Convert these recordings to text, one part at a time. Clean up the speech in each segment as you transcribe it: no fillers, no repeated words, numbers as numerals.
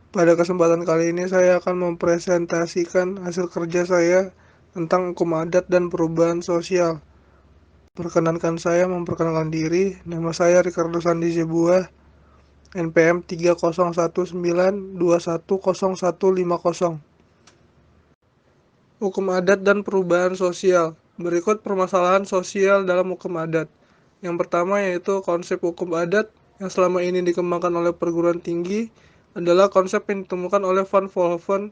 Pada kesempatan kali ini saya akan mempresentasikan hasil kerja saya tentang hukum adat dan perubahan sosial. Perkenankan saya memperkenalkan diri, nama saya Ricardo Sandi Zebuah, NPM 30192101050. Hukum adat dan perubahan sosial. Berikut permasalahan sosial dalam hukum adat. Yang pertama yaitu konsep hukum adat yang selama ini dikembangkan oleh perguruan tinggi adalah konsep yang ditemukan oleh Van Volven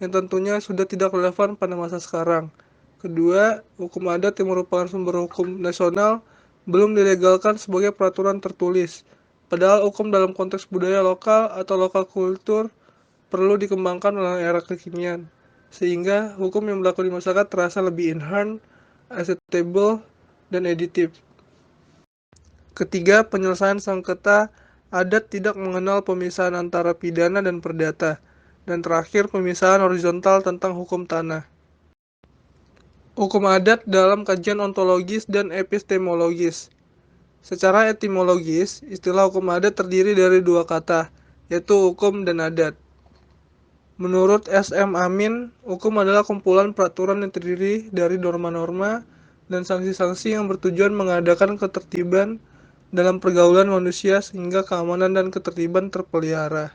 yang tentunya sudah tidak relevan pada masa sekarang. Kedua, hukum adat yang merupakan sumber hukum nasional belum dilegalkan sebagai peraturan tertulis. Padahal hukum dalam konteks budaya lokal atau lokal kultur perlu dikembangkan dalam era kekinian, sehingga hukum yang berlaku di masyarakat terasa lebih inherent, acceptable, dan editif. Ketiga, penyelesaian sengketa adat tidak mengenal pemisahan antara pidana dan perdata. Dan terakhir, pemisahan horizontal tentang hukum tanah. Hukum adat dalam kajian ontologis dan epistemologis. Secara etimologis, istilah hukum adat terdiri dari dua kata, yaitu hukum dan adat. Menurut S.M. Amin, hukum adalah kumpulan peraturan yang terdiri dari norma-norma dan sanksi-sanksi yang bertujuan mengadakan ketertiban dalam pergaulan manusia sehingga keamanan dan ketertiban terpelihara.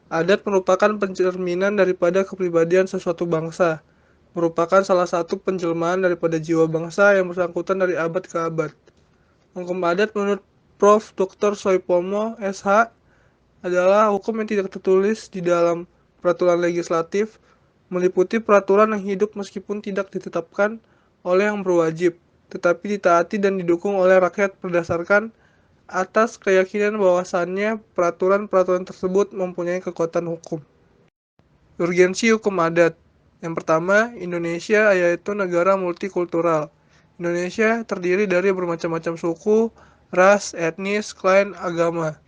Adat merupakan pencerminan daripada kepribadian sesuatu bangsa, merupakan salah satu penjelmaan daripada jiwa bangsa yang bersangkutan dari abad ke abad. Hukum adat menurut Prof. Dr. Soepomo, SH, adalah hukum yang tidak tertulis di dalam peraturan legislatif, meliputi peraturan yang hidup meskipun tidak ditetapkan oleh yang berwajib, tetapi ditaati dan didukung oleh rakyat berdasarkan atas keyakinan bahwasannya peraturan-peraturan tersebut mempunyai kekuatan hukum. Urgensi hukum adat. Yang pertama, Indonesia yaitu negara multikultural. Indonesia terdiri dari bermacam-macam suku, ras, etnis, klaim, agama.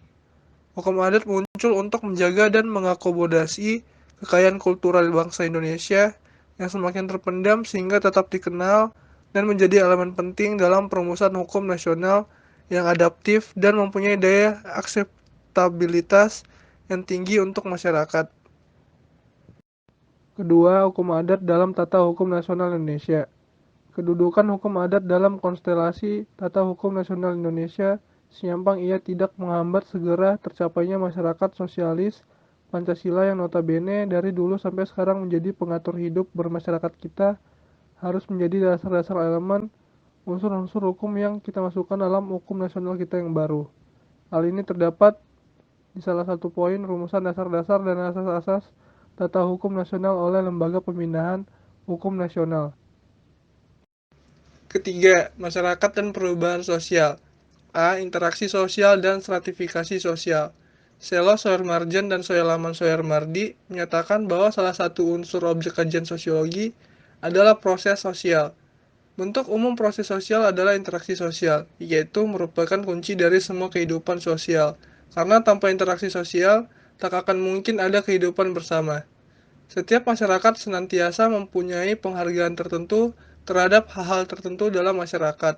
Hukum adat muncul untuk menjaga dan mengakomodasi kekayaan kultural bangsa Indonesia yang semakin terpendam sehingga tetap dikenal dan menjadi elemen penting dalam perumusan hukum nasional yang adaptif dan mempunyai daya akseptabilitas yang tinggi untuk masyarakat. Kedua, hukum adat dalam tata hukum nasional Indonesia. Kedudukan hukum adat dalam konstelasi tata hukum nasional Indonesia senyampang ia tidak menghambat segera tercapainya masyarakat sosialis Pancasila yang notabene dari dulu sampai sekarang menjadi pengatur hidup bermasyarakat kita, harus menjadi dasar-dasar elemen unsur-unsur hukum yang kita masukkan dalam hukum nasional kita yang baru. Hal ini terdapat di salah satu poin rumusan dasar-dasar dan asas-asas tata hukum nasional oleh Lembaga Pembinaan Hukum Nasional. Ketiga, masyarakat dan perubahan sosial. A. Interaksi sosial dan stratifikasi sosial. Selo Soermarjan dan Soelaman Soeharmardi menyatakan bahwa salah satu unsur objek kajian sosiologi adalah proses sosial. Bentuk umum proses sosial adalah interaksi sosial, yaitu merupakan kunci dari semua kehidupan sosial. Karena tanpa interaksi sosial, tak akan mungkin ada kehidupan bersama. Setiap masyarakat senantiasa mempunyai penghargaan tertentu terhadap hal-hal tertentu dalam masyarakat.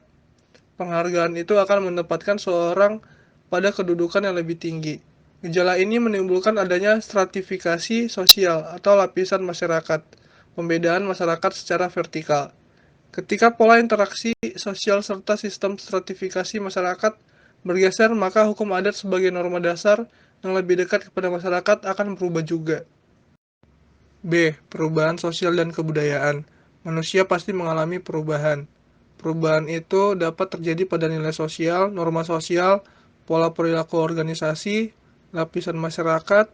Penghargaan itu akan menempatkan seorang pada kedudukan yang lebih tinggi. Gejala ini menimbulkan adanya stratifikasi sosial atau lapisan masyarakat, pembedaan masyarakat secara vertikal. Ketika pola interaksi sosial serta sistem stratifikasi masyarakat bergeser, maka hukum adat sebagai norma dasar yang lebih dekat kepada masyarakat akan berubah juga. B. Perubahan sosial dan kebudayaan. Manusia pasti mengalami perubahan. Perubahan itu dapat terjadi pada nilai sosial, norma sosial, pola perilaku organisasi, lapisan masyarakat,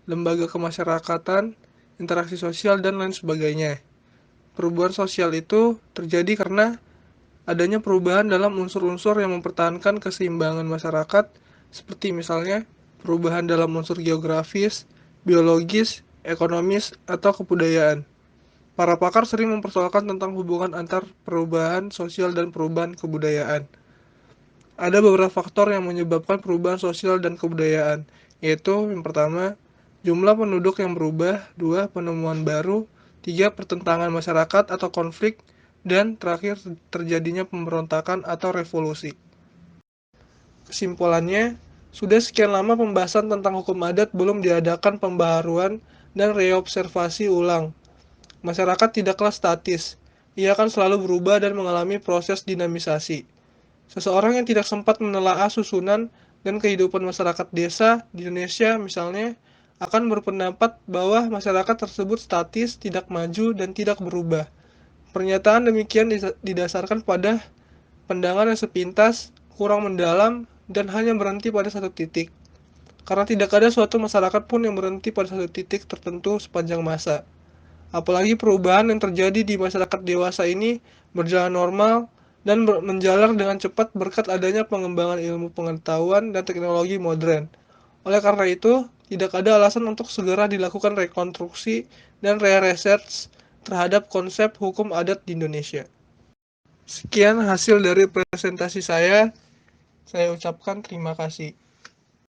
lembaga kemasyarakatan, interaksi sosial, dan lain sebagainya. Perubahan sosial itu terjadi karena adanya perubahan dalam unsur-unsur yang mempertahankan keseimbangan masyarakat, seperti misalnya perubahan dalam unsur geografis, biologis, ekonomis, atau kebudayaan. Para pakar sering mempersoalkan tentang hubungan antar perubahan sosial dan perubahan kebudayaan. Ada beberapa faktor yang menyebabkan perubahan sosial dan kebudayaan, yaitu yang pertama, jumlah penduduk yang berubah, dua, penemuan baru, tiga, pertentangan masyarakat atau konflik, dan terakhir terjadinya pemberontakan atau revolusi. Kesimpulannya, Sudah sekian lama pembahasan tentang hukum adat belum diadakan pembaharuan dan reobservasi ulang. Masyarakat tidaklah statis. Ia akan selalu berubah dan mengalami proses dinamisasi. Seseorang yang tidak sempat menelaah susunan dan kehidupan masyarakat desa di Indonesia misalnya akan berpendapat bahwa masyarakat tersebut statis, tidak maju, dan tidak berubah. Pernyataan demikian didasarkan pada pandangan yang sepintas, kurang mendalam, dan hanya berhenti pada satu titik. Karena tidak ada suatu masyarakat pun yang berhenti pada satu titik tertentu sepanjang masa. Apalagi perubahan yang terjadi di masyarakat dewasa ini berjalan normal dan menjalar dengan cepat berkat adanya pengembangan ilmu pengetahuan dan teknologi modern. Oleh karena itu, tidak ada alasan untuk segera dilakukan rekonstruksi dan re-research terhadap konsep hukum adat di Indonesia. Sekian hasil dari presentasi saya ucapkan terima kasih.